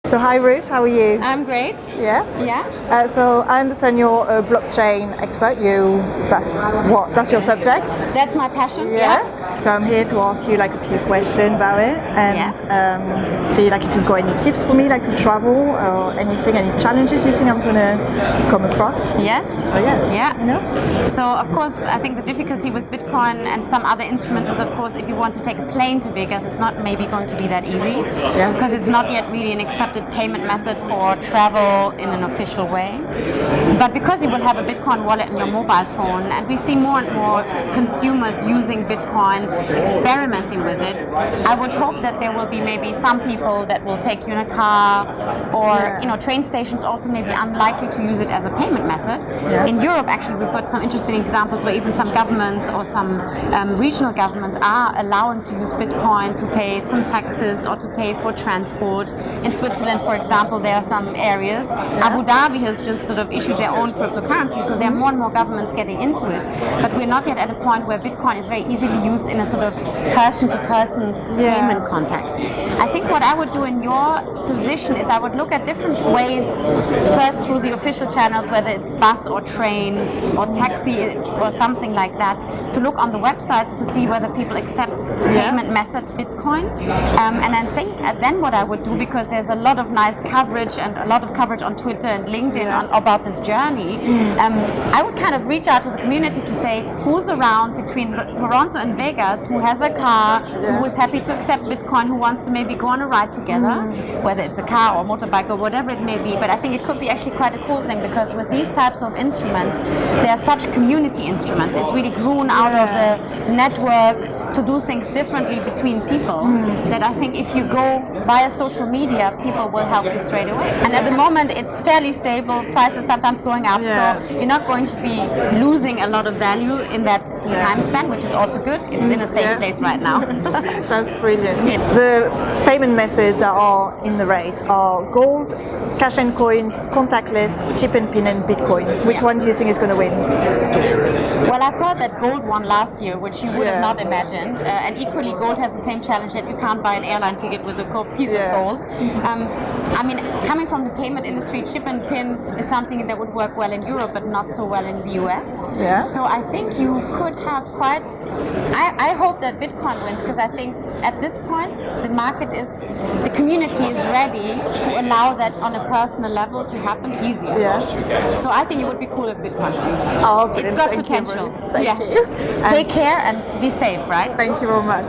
So hi Ruth, how are you? I'm great. Yeah? Yeah. So I understand you're a blockchain expert. That's your subject? That's my passion. Yeah. So I'm here to ask you like a few questions about it and see like if you've got any tips for me like to travel or anything, any challenges you think I'm gonna come across. Yes. So Yeah. So of course I think the difficulty with Bitcoin and some other instruments is of course if you want to take a plane to Vegas, it's not maybe going to be that easy because it's not yet really an accepted payment method for travel in an official way. But because you will have a Bitcoin wallet in your mobile phone, and we see more and more consumers using Bitcoin, experimenting with it, I would hope that there will be maybe some people that will take you in a car, or train stations also may be unlikely to use it as a payment method. In Europe, actually, we've got some interesting examples where even some governments or some regional governments are allowing to use Bitcoin to pay some taxes or to pay for transport. In Switzerland, for example, there are some areas. Abu Dhabi has just sort of issued their own cryptocurrency, so there are more and more governments getting into it. But we're not yet at a point where Bitcoin is very easily used in a sort of person-to-person payment contact. I think what I would do in your position is I would look at different ways, first through the official channels, whether it's bus or train or taxi or something like that, to look on the websites to see whether people accept payment method Bitcoin. And I think then what I would do, because there's a lot of nice coverage and a lot of coverage on Twitter and LinkedIn about this journey, I would kind of reach out to the community to say who's around between Toronto and Vegas who has a car, who is happy to accept Bitcoin, who wants to maybe go on a ride together, whether it's a car or motorbike or whatever it may be. But I think it could be actually quite a cool thing, because with these types of instruments, they are such community instruments. It's really grown out of the network to do things differently between people, that I think if you go via social media, people will help you straight away. And at the moment, it's fairly stable, prices sometimes going up, so you're not going to be losing a lot of value in that time span, which is also good. It's in a safe place right now. That's brilliant. The payment methods that are in the race are gold, cash and coins, contactless, chip and pin, and Bitcoin. Which one do you think is going to win? Well, I've heard that gold won last year, which you would have not imagined. And equally, gold has the same challenge that you can't buy an airline ticket with a piece of gold. I mean, coming from the payment industry, chip and pin is something that would work well in Europe, but not so well in the US. So I think you could have quite... I hope that Bitcoin wins, because I think at this point, the community is ready to allow that on a personal level to happen easier. So I think it would be cool if Bitcoin wins. Oh, it's got potential. Thank you. Take care and be safe, right? Thank you very much.